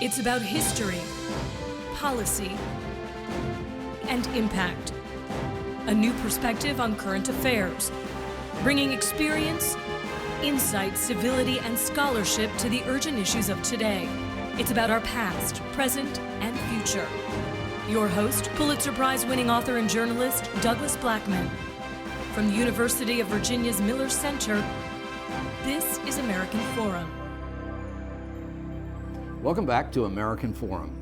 It's about history, policy, and impact. A new perspective on current affairs, bringing experience, insight, civility, and scholarship to the urgent issues of today. It's about our past, present, and future. Your host, Pulitzer Prize-winning author and journalist, Douglas Blackman. From the University of Virginia's Miller Center, this is American Forum. Welcome back to American Forum.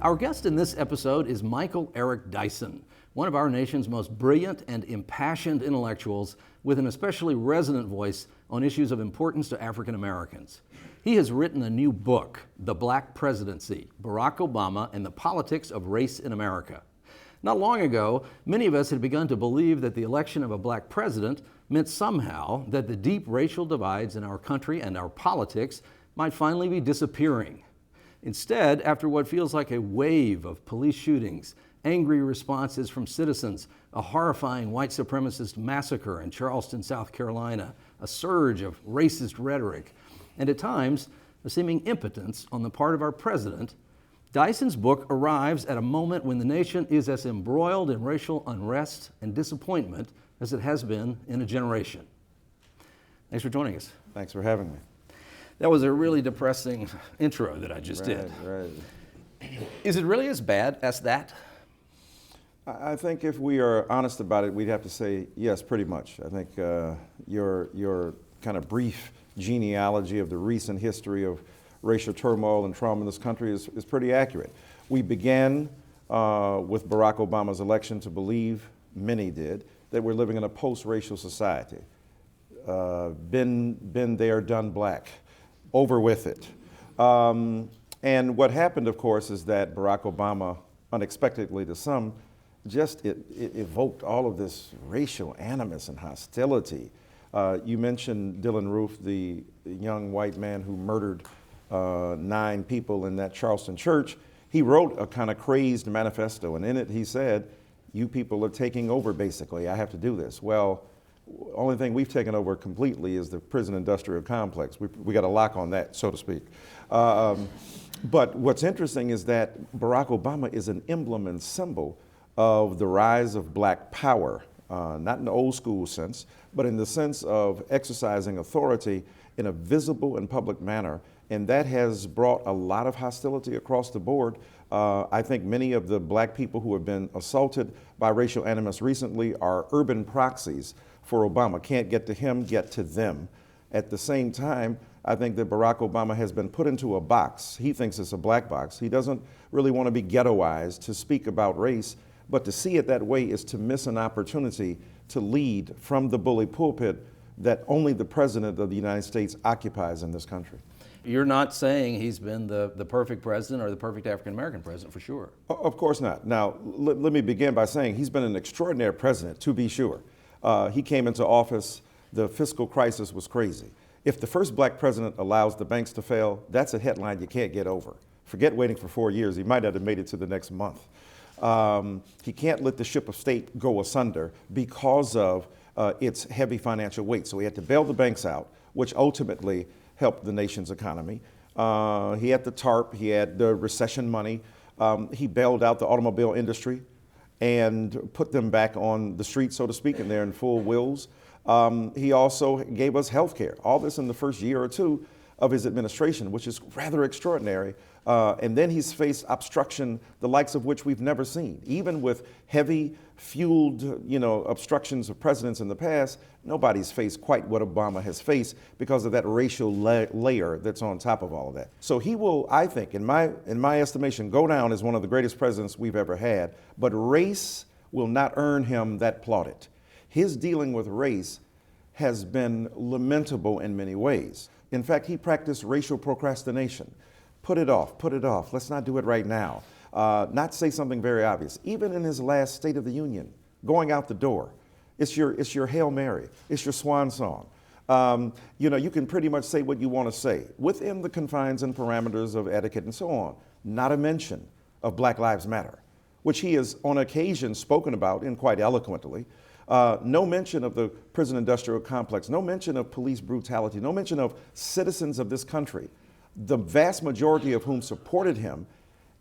Our guest in this episode is Michael Eric Dyson, one of our nation's most brilliant and impassioned intellectuals with an especially resonant voice on issues of importance to African Americans. He has written a new book, The Black Presidency, Barack Obama and the Politics of Race in America. Not long ago, many of us had begun to believe that the election of a black president meant somehow that the deep racial divides in our country and our politics might finally be disappearing. Instead, after what feels like a wave of police shootings, angry responses from citizens, a horrifying white supremacist massacre in Charleston, South Carolina, a surge of racist rhetoric, and at times, a seeming impotence on the part of our president, Dyson's book arrives at a moment when the nation is as embroiled in racial unrest and disappointment as it has been in a generation. Thanks for joining us. Thanks for having me. That was a really depressing intro that I just did. Right. Is it really as bad as that? I think if we are honest about it, we'd have to say yes, pretty much. I think your kind of brief genealogy of the recent history of racial turmoil and trauma in this country is pretty accurate. We began with Barack Obama's election to believe, many did, that we're living in a post-racial society. Been there, done black. Over with it. And what happened, of course, is that Barack Obama, unexpectedly to some, just it evoked all of this racial animus and hostility. You mentioned Dylann Roof, the young white man who murdered 9 people in that Charleston church. He wrote a kind of crazed manifesto, and in it he said, "You people are taking over, basically. I have to do this." Well, only thing we've taken over completely is the prison industrial complex. We got a lock on that, so to speak. But what's interesting is that Barack Obama is an emblem and symbol of the rise of black power, not in the old school sense, but in the sense of exercising authority in a visible and public manner. And that has brought a lot of hostility across the board. I think many of the black people who have been assaulted by racial animus recently are urban proxies for Obama. Can't get to him, get to them. At the same time, I think that Barack Obama has been put into a box. He thinks it's a black box. He doesn't really want to be ghettoized to speak about race, but to see it that way is to miss an opportunity to lead from the bully pulpit that only the President of the United States occupies in this country. You're not saying he's been the perfect president or the perfect African-American president, for sure. Of course not. Now, let me begin by saying he's been an extraordinary president, to be sure. He came into office, the fiscal crisis was crazy. If the first black president allows the banks to fail, that's a headline you can't get over. Forget waiting for 4 years, he might not have made it to the next month. He can't let the ship of state go asunder because of its heavy financial weight. So he had to bail the banks out, which ultimately helped the nation's economy. He had the TARP, he had the recession money. He bailed out the automobile industry and put them back on the street, so to speak, and they're in full wheels. He also gave us health care, all this in the first year or two of his administration, which is rather extraordinary. And then he's faced obstruction, the likes of which we've never seen. Even with heavy fueled, obstructions of presidents in the past, nobody's faced quite what Obama has faced because of that racial layer that's on top of all of that. So he will, I think, in my estimation, go down as one of the greatest presidents we've ever had, but race will not earn him that plaudit. His dealing with race has been lamentable in many ways. In fact, he practiced racial procrastination. Put it off, let's not do it right now. Not say something very obvious. Even in his last State of the Union, going out the door, it's your Hail Mary, it's your swan song. You can pretty much say what you want to say within the confines and parameters of etiquette and so on. Not a mention of Black Lives Matter, which he has on occasion spoken about and quite eloquently. No mention of the prison industrial complex, no mention of police brutality, no mention of citizens of this country the vast majority of whom supported him,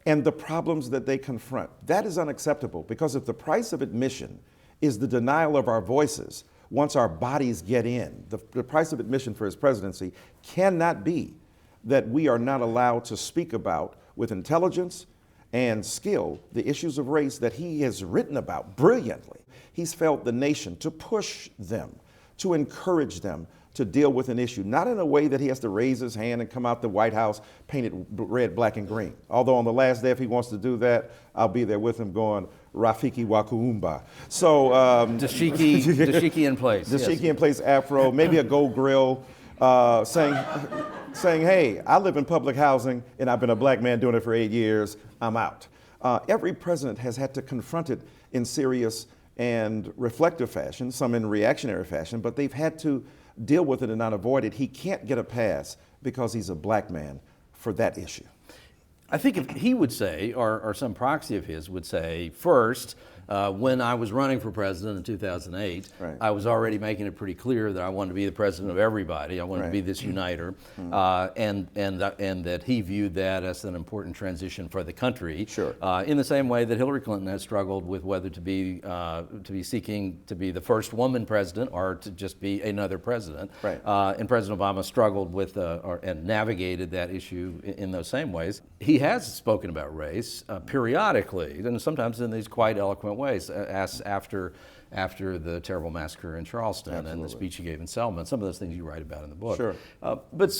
and the problems that they confront. That is unacceptable, because if the price of admission is the denial of our voices once our bodies get in, the price of admission for his presidency cannot be that we are not allowed to speak about with intelligence and skill the issues of race that he has written about brilliantly. He's felt the nation to push them, to encourage them to deal with an issue, not in a way that he has to raise his hand and come out the White House painted red, black, and green. Although on the last day, if he wants to do that, I'll be there with him going, Rafiki Wakuumba. So dashiki in place. Dashiki in place, afro, maybe a gold grill, saying, hey, I live in public housing and I've been a black man doing it for 8 years, I'm out. Every president has had to confront it in serious and reflective fashion, some in reactionary fashion, but they've had to deal with it and not avoid it. He can't get a pass because he's a black man for that issue. I think if he would say, or some proxy of his would say, first, when I was running for president in 2008, right, I was already making it pretty clear that I wanted to be the president of everybody. I wanted right, to be this uniter, and that he viewed that as an important transition for the country. Sure. In the same way that Hillary Clinton has struggled with whether to be seeking to be the first woman president or to just be another president. Right. And President Obama struggled with and navigated that issue in those same ways. He has spoken about race periodically, and sometimes in these quite eloquent ways, as after the terrible massacre in Charleston. Absolutely. And the speech he gave in Selma, and some of those things you write about in the book. Sure. But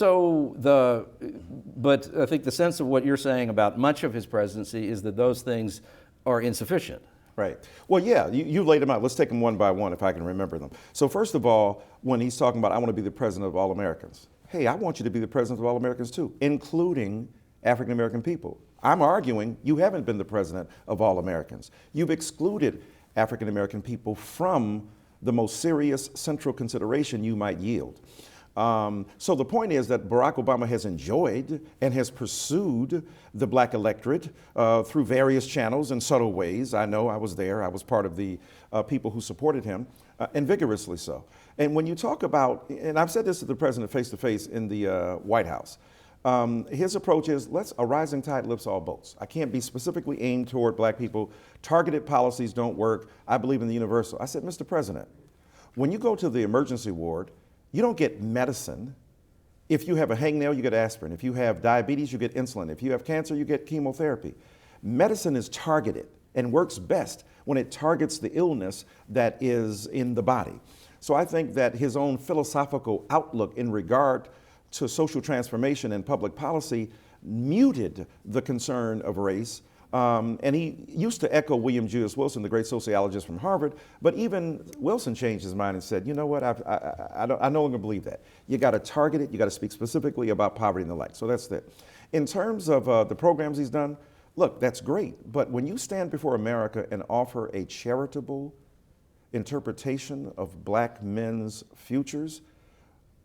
I think the sense of what you're saying about much of his presidency is that those things are insufficient. Right. Well, yeah, you laid them out. Let's take them one by one if I can remember them. So first of all, when he's talking about, I want to be the president of all Americans. Hey, I want you to be the president of all Americans too, including African American people. I'm arguing you haven't been the president of all Americans. You've excluded African American people from the most serious central consideration you might yield. So the point is that Barack Obama has enjoyed and has pursued the black electorate through various channels in subtle ways. I know, I was there. I was part of the people who supported him, and vigorously so. And when you talk about, and I've said this to the president face to face in the White House, his approach is, a rising tide lifts all boats. I can't be specifically aimed toward black people. Targeted policies don't work. I believe in the universal. I said, Mr. President, when you go to the emergency ward, you don't get medicine. If you have a hangnail, you get aspirin. If you have diabetes, you get insulin. If you have cancer, you get chemotherapy. Medicine is targeted and works best when it targets the illness that is in the body. So I think that his own philosophical outlook in regard to social transformation and public policy muted the concern of race. And he used to echo William Jewis Wilson, the great sociologist from Harvard, but even Wilson changed his mind and said, you know what, I no longer believe that. You got to target it, you got to speak specifically about poverty and the like. So that's it. In terms of the programs he's done, look, that's great, but when you stand before America and offer a charitable interpretation of black men's futures,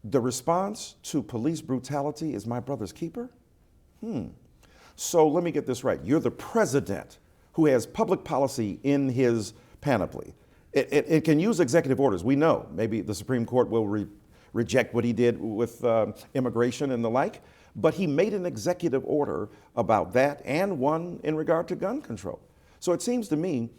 the response to police brutality is my brother's keeper? So let me get this right. You're the president who has public policy in his panoply. It can use executive orders. We know maybe the Supreme Court will reject what he did with immigration and the like, but he made an executive order about that and one in regard to gun control. So it seems to me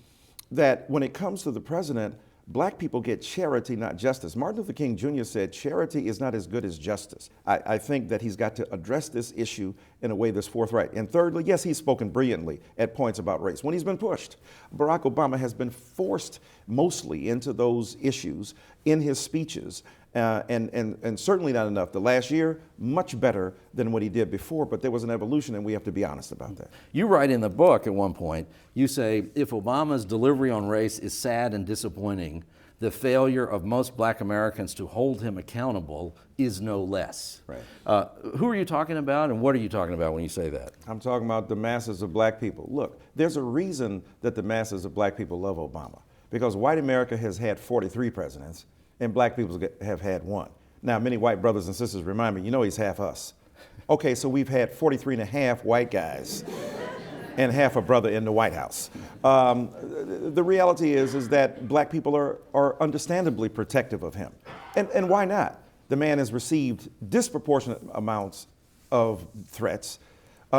that when it comes to the president, black people get charity, not justice. Martin Luther King Jr. said, charity is not as good as justice. I think that he's got to address this issue in a way that's forthright. And thirdly, yes, he's spoken brilliantly at points about race. When he's been pushed, Barack Obama has been forced mostly into those issues in his speeches, and certainly not enough. The last year, much better than what he did before, but there was an evolution, and we have to be honest about that. You write in the book at one point, you say, if Obama's delivery on race is sad and disappointing, the failure of most black Americans to hold him accountable is no less. Right. Who are you talking about, and what are you talking about when you say that? I'm talking about the masses of black people. Look, there's a reason that the masses of black people love Obama, because white America has had 43 presidents, and black people have had one. Now, many white brothers and sisters remind me, you know he's half us. Okay, so we've had 43 and a half white guys and half a brother in the White House. The reality is that black people are understandably protective of him. And why not? The man has received disproportionate amounts of threats,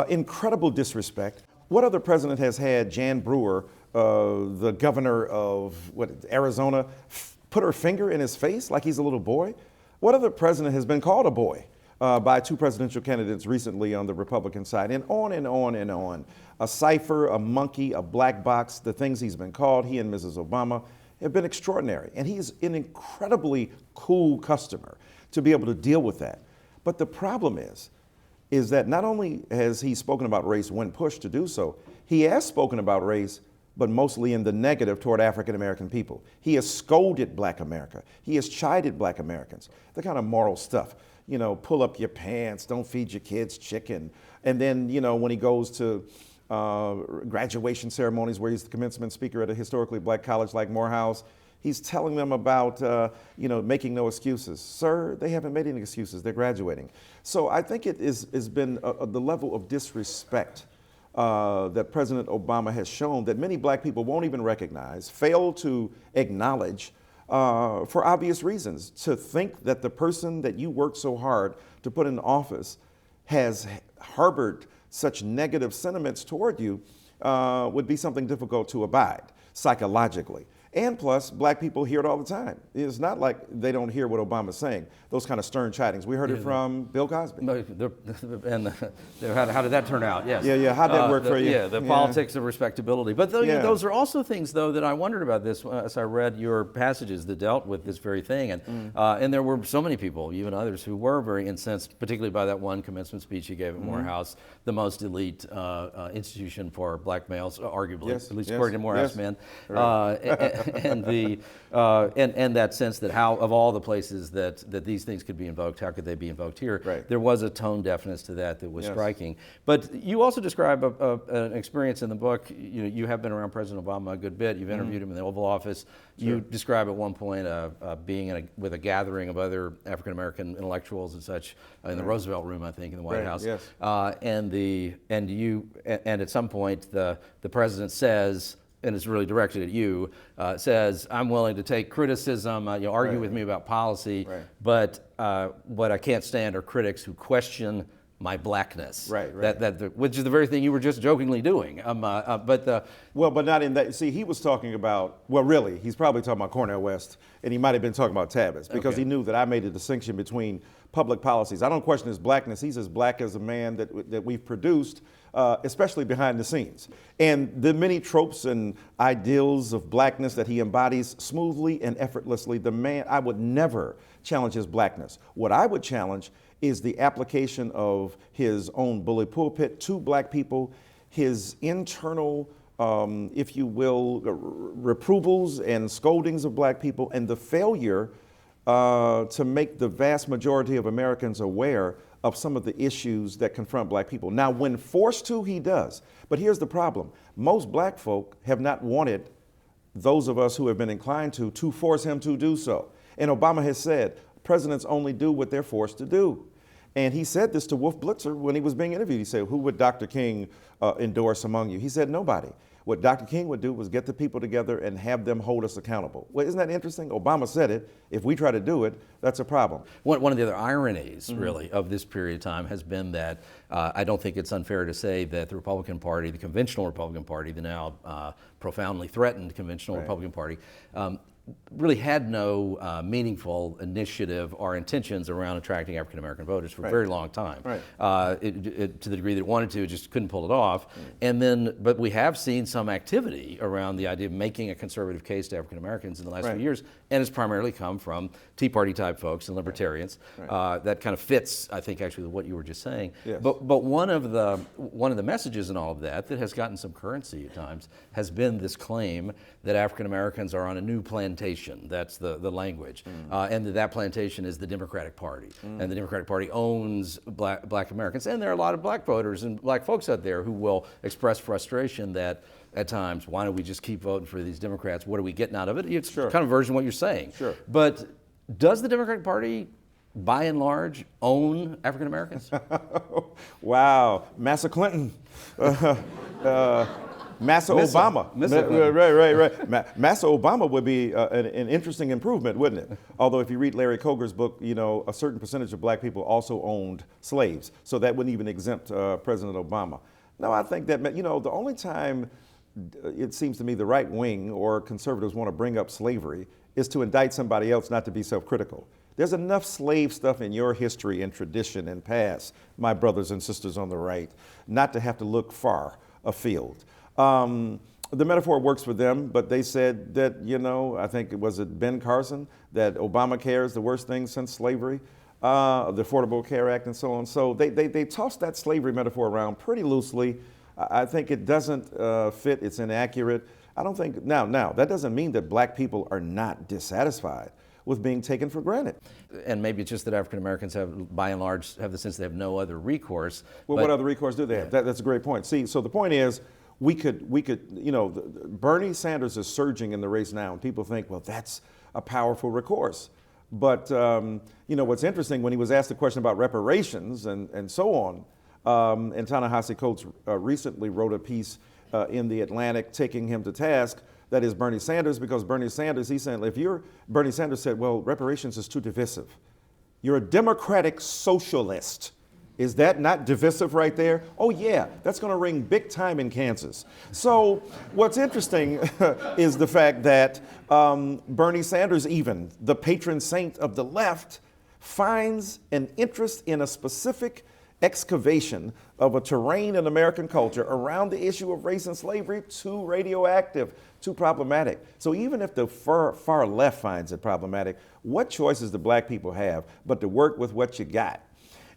incredible disrespect. What other president has had Jan Brewer, the governor of Arizona, put her finger in his face like he's a little boy? What other president has been called a boy by two presidential candidates recently on the Republican side? And on and on and on. A cipher, a monkey, a black box, the things he's been called, he and Mrs. Obama, have been extraordinary. And he's an incredibly cool customer to be able to deal with that. But the problem is that not only has he spoken about race when pushed to do so, he has spoken about race, but mostly in the negative toward African American people. He has scolded Black America. He has chided Black Americans. The kind of moral stuff, you know, pull up your pants, don't feed your kids chicken. And then, you know, when he goes to graduation ceremonies where he's the commencement speaker at a historically Black college like Morehouse, he's telling them about, you know, making no excuses. Sir, they haven't made any excuses. They're graduating. So I think it has been the level of disrespect that President Obama has shown that many Black people won't even recognize, fail to acknowledge for obvious reasons. To think that the person that you worked so hard to put in office has harbored such negative sentiments toward you would be something difficult to abide psychologically. And plus, Black people hear it all the time. It's not like they don't hear what Obama's saying, those kind of stern chidings. We heard it from Bill Cosby. And how did that turn out? Yes. Yeah. How'd that work for you? Yeah, the politics of respectability. But those are also things, though, that I wondered about this as I read your passages that dealt with this very thing. And there were so many people, even others, who were very incensed, particularly by that one commencement speech you gave at Morehouse, the most elite institution for Black males, arguably, at least according to Morehouse men. Right. And that sense that how, of all the places that these things could be invoked, how could they be invoked here? Right. There was a tone deafness to that was striking. But you also describe an experience in the book. You know, you have been around President Obama a good bit. You've interviewed him in the Oval Office. Sure. You describe at one point being with a gathering of other African American intellectuals and such in the Roosevelt Room, I think, in the White House. Yes. And at some point the president says, and it's really directed at you, says, I'm willing to take criticism, argue with me about policy, but what I can't stand are critics who question my Blackness. Right. Which is the very thing you were just jokingly doing. But not in that. See, he was talking about, really, he's probably talking about Cornel West, and he might have been talking about Tavis, because he knew that I made a distinction between public policies. I don't question his Blackness. He's as Black as a man that we've produced, especially behind the scenes. And the many tropes and ideals of Blackness that he embodies smoothly and effortlessly, the man, I would never challenge his Blackness. What I would challenge is the application of his own bully pulpit to Black people, his internal, if you will, reprovals and scoldings of Black people, and the failure to make the vast majority of Americans aware of some of the issues that confront Black people. Now, when forced to, he does. But here's the problem. Most Black folk have not wanted those of us who have been inclined to force him to do so. And Obama has said, presidents only do what they're forced to do. And he said this to Wolf Blitzer when he was being interviewed. He said, who would Dr. King endorse among you? He said, nobody. What Dr. King would do was get the people together and have them hold us accountable. Well, isn't that interesting? Obama said it. If we try to do it, that's a problem. One of the other ironies, really, of this period of time has been that I don't think it's unfair to say that the Republican Party, the conventional Republican Party, the now profoundly threatened conventional Republican Party, really had no meaningful initiative or intentions around attracting African American voters for a very long time. To the degree that it wanted to, it just couldn't pull it off. But we have seen some activity around the idea of making a conservative case to African Americans in the last few years, and it's primarily come from Tea Party type folks and libertarians. That kind of fits, I think, actually with what you were just saying. But one of the messages in all of that has gotten some currency at times has been this claim that African Americans are on a new plantation. That's the language. And that plantation is the Democratic Party. And the Democratic Party owns black Americans. And there are a lot of Black voters and Black folks out there who will express frustration that at times, why don't we just keep voting for these Democrats? What are we getting out of it? It's kind of a version of what you're saying. But does the Democratic Party, by and large, own African Americans? Wow, Massa Clinton. Massa Obama. Massa Obama would be an interesting improvement, wouldn't it? Although if you read Larry Koger's book, you know, a certain percentage of black people also owned slaves. So that wouldn't even exempt President Obama. No, I think that, you know, the only time it seems to me the right wing or conservatives want to bring up slavery is to indict somebody else, not to be self-critical. There's enough slave stuff in your history and tradition and past, my brothers and sisters on the right, not to have to look far afield. The metaphor works for them, but they said that, you know, I think it was Ben Carson, that Obamacare is the worst thing since slavery, the Affordable Care Act and so on. So they tossed that slavery metaphor around pretty loosely. I think it doesn't fit, it's inaccurate. I don't think, now, that doesn't mean that black people are not dissatisfied with being taken for granted. And maybe it's just that African Americans have, by and large, have the sense they have no other recourse. Well, what other recourse do they have? That's a great point. See, so the point is, we could, you know, Bernie Sanders is surging in the race now, and people think, well, that's a powerful recourse. But, you know, what's interesting, when he was asked a question about reparations and so on, and Ta-Nehisi Coates recently wrote a piece in The Atlantic taking him to task, that is Bernie Sanders, because Bernie Sanders, he's saying, Bernie Sanders said, well, reparations is too divisive. You're a democratic socialist. Is that not divisive right there? Oh yeah, that's gonna ring big time in Kansas. So what's interesting is the fact that Bernie Sanders, even the patron saint of the left, finds an interest in a specific excavation of a terrain in American culture around the issue of race and slavery too radioactive, too problematic. So even if the far left finds it problematic, what choices do black people have but to work with what you got?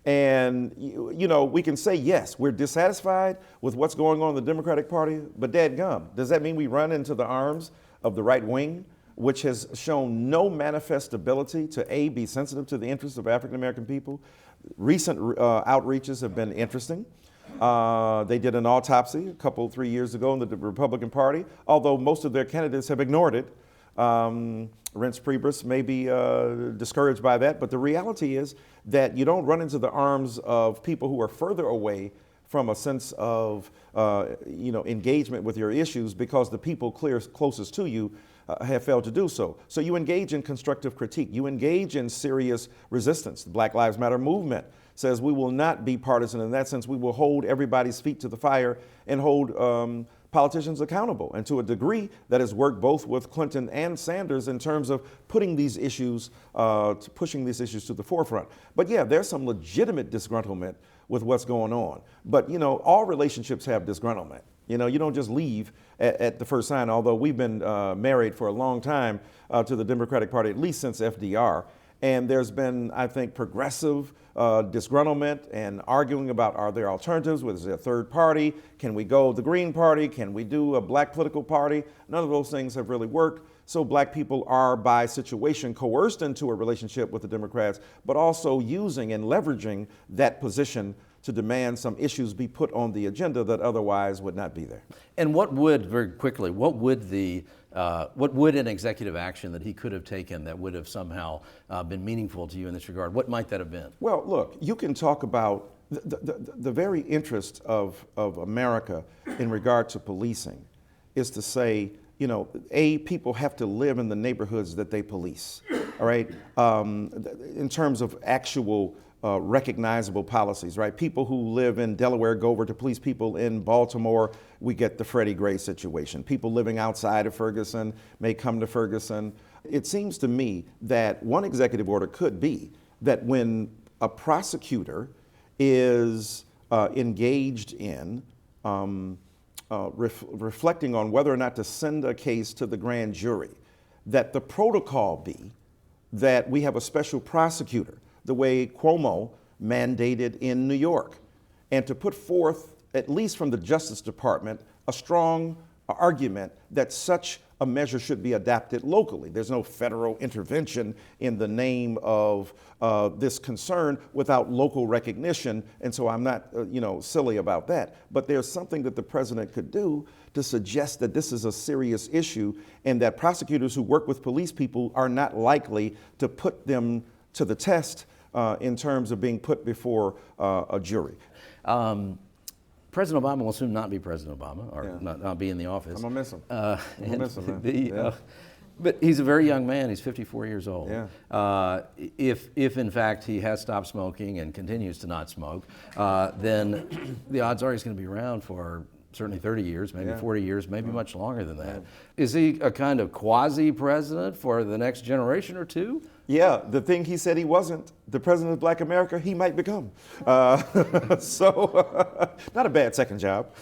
And, you know, we can say, yes, we're dissatisfied with what's going on in the Democratic Party, but dadgum, does that mean we run into the arms of the right wing, which has shown no manifest ability to, A, be sensitive to the interests of African American people? Recent outreaches have been interesting. They did an autopsy a couple, 3 years ago in the Republican Party, although most of their candidates have ignored it. Reince Priebus may be discouraged by that, but the reality is that you don't run into the arms of people who are further away from a sense of you know, engagement with your issues, because the people closest to you have failed to do so. So you engage in constructive critique. You engage in serious resistance. The Black Lives Matter movement says we will not be partisan. In that sense, we will hold everybody's feet to the fire and hold politicians accountable, and to a degree that has worked both with Clinton and Sanders in terms of putting these issues, pushing these issues to the forefront. But yeah, there's some legitimate disgruntlement with what's going on. But you know, all relationships have disgruntlement. You know, you don't just leave at the first sign, although we've been married for a long time to the Democratic Party, at least since FDR. And there's been, I think, progressive disgruntlement and arguing about, are there alternatives? Was there a third party? Can we go the Green Party? Can we do a black political party? None of those things have really worked. So black people are, by situation, coerced into a relationship with the Democrats, but also using and leveraging that position to demand some issues be put on the agenda that otherwise would not be there. And what would, very quickly, what would an executive action that he could have taken that would have somehow been meaningful to you in this regard? What might that have been? Well, look, you can talk about the very interest of America in regard to policing is to say, you know, people have to live in the neighborhoods that they police, all right? In terms of actual recognizable policies, right? People who live in Delaware go over to police people in Baltimore, we get the Freddie Gray situation. People living outside of Ferguson may come to Ferguson. It seems to me that one executive order could be that when a prosecutor is engaged in reflecting on whether or not to send a case to the grand jury, that the protocol be that we have a special prosecutor, the way Cuomo mandated in New York, and to put forth, at least from the Justice Department, a strong argument that such a measure should be adapted locally. There's no federal intervention in the name of this concern without local recognition, and so I'm not silly about that. But there's something that the president could do to suggest that this is a serious issue and that prosecutors who work with police people are not likely to put them to the test in terms of being put before a jury. President Obama will soon not be President Obama, or not be in the office. I'm gonna miss him. I'm gonna miss him, man. But he's a very young man. He's 54 years old. Yeah. If in fact he has stopped smoking and continues to not smoke, then the odds are he's going to be around for certainly 30 years, maybe 40 years, maybe much longer than that. Is he a kind of quasi-president for the next generation or two? Yeah, the thing he said he wasn't, the president of Black America, he might become. So, not a bad second job.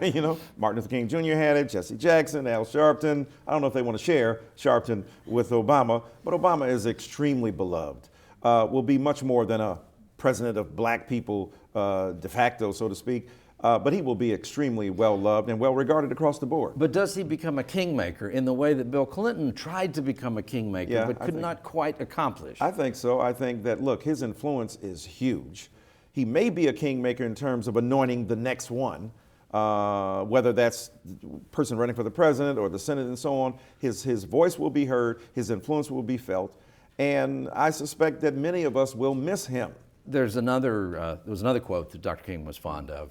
You know, Martin Luther King Jr. had it, Jesse Jackson, Al Sharpton. I don't know if they want to share Sharpton with Obama, but Obama is extremely beloved. Will be much more than a president of black people de facto, so to speak. But he will be extremely well loved and well regarded across the board. But does he become a kingmaker in the way that Bill Clinton tried to become a kingmaker, but could not quite accomplish? I think so. I think that, look, his influence is huge. He may be a kingmaker in terms of anointing the next one, whether that's the person running for the president or the Senate and so on. His voice will be heard, his influence will be felt, and I suspect that many of us will miss him. There was another quote that Dr. King was fond of,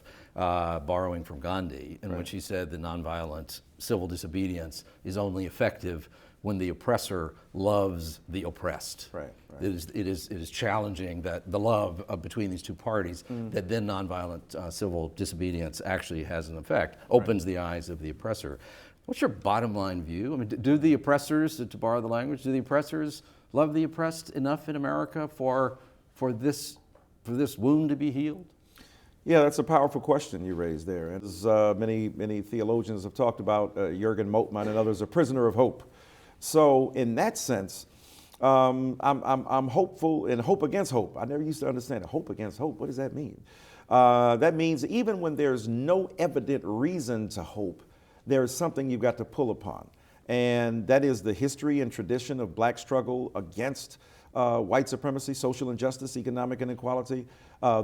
borrowing from Gandhi, in which he said that nonviolent civil disobedience is only effective when the oppressor loves the oppressed. Right. It is challenging that the love between these two parties, that then nonviolent civil disobedience actually has an effect, opens the eyes of the oppressor. What's your bottom line view? I mean, do the oppressors, to borrow the language, do the oppressors love the oppressed enough in America for this wound to be healed? Yeah, that's a powerful question you raised there. And as many theologians have talked about, Jürgen Moltmann and others, a prisoner of hope. So in that sense, I'm hopeful in hope against hope. I never used to understand it. Hope against hope. What does that mean? That means even when there's no evident reason to hope, there is something you've got to pull upon. And that is the history and tradition of black struggle against white supremacy, social injustice, economic inequality,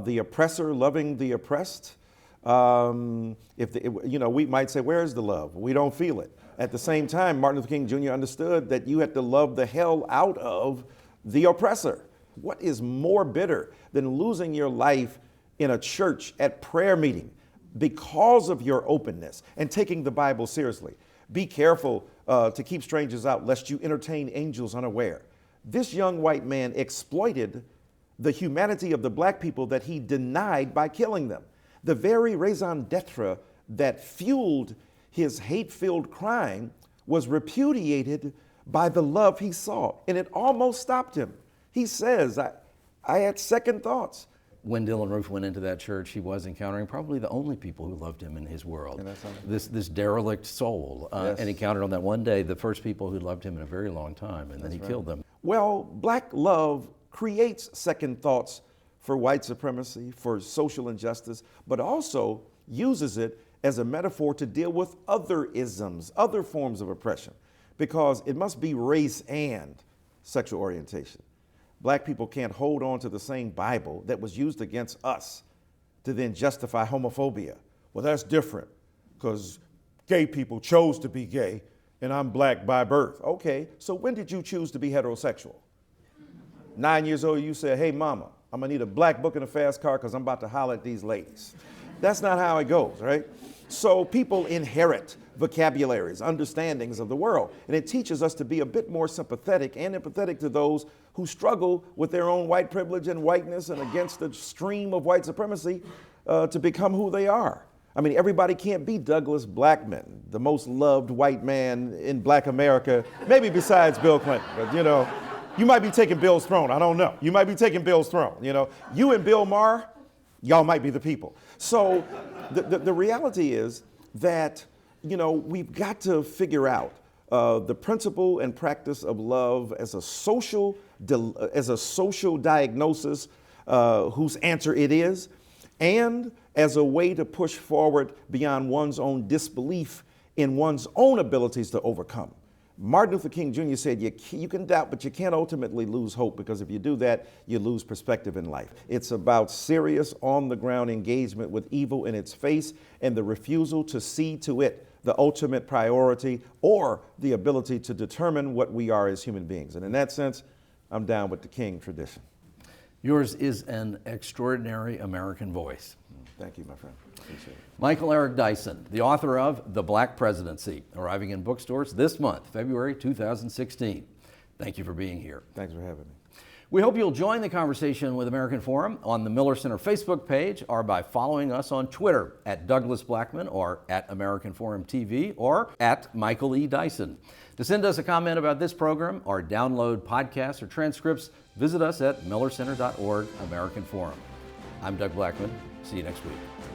the oppressor loving the oppressed. We might say, where's the love? We don't feel it. At the same time, Martin Luther King Jr. understood that you had to love the hell out of the oppressor. What is more bitter than losing your life in a church at prayer meeting because of your openness and taking the Bible seriously? Be careful to keep strangers out, lest you entertain angels unaware. This young white man exploited the humanity of the black people that he denied by killing them. The very raison d'etre that fueled his hate-filled crime was repudiated by the love he saw, and it almost stopped him. He says, I had second thoughts. When Dylann Roof went into that church, he was encountering probably the only people who loved him in his world. This derelict soul. And he encountered on that one day the first people who loved him in a very long time, and then he killed them. Well, black love creates second thoughts for white supremacy, for social injustice, but also uses it as a metaphor to deal with other isms, other forms of oppression, because it must be race and sexual orientation. Black people can't hold on to the same Bible that was used against us to then justify homophobia. Well, that's different because gay people chose to be gay and I'm black by birth. Okay, so when did you choose to be heterosexual? 9 years old, you said, hey, mama, I'm gonna need a black book and a fast car because I'm about to holler at these ladies. That's not how it goes, right? So people inherit vocabularies, understandings of the world, and it teaches us to be a bit more sympathetic and empathetic to those who struggle with their own white privilege and whiteness and against the stream of white supremacy to become who they are. I mean, everybody can't be Douglas Blackman, the most loved white man in black America, maybe besides Bill Clinton, but you might be taking Bill's throne, I don't know. You might be taking Bill's throne, You and Bill Maher, y'all might be the people. So the reality is that, we've got to figure out the principle and practice of love as a social diagnosis whose answer it is, and as a way to push forward beyond one's own disbelief in one's own abilities to overcome. Martin Luther King Jr. said, you can doubt, but you can't ultimately lose hope, because if you do that, you lose perspective in life. It's about serious, on-the-ground engagement with evil in its face and the refusal to see to it the ultimate priority or the ability to determine what we are as human beings. And in that sense, I'm down with the King tradition. Yours is an extraordinary American voice. Thank you, my friend. Appreciate it. Michael Eric Dyson, the author of The Black Presidency, arriving in bookstores this month, February 2016. Thank you for being here. Thanks for having me. We hope you'll join the conversation with American Forum on the Miller Center Facebook page or by following us on Twitter at Douglas Blackman or at American Forum TV or at Michael E. Dyson. To send us a comment about this program or download podcasts or transcripts, visit us at millercenter.org, American Forum. I'm Doug Blackman. See you next week.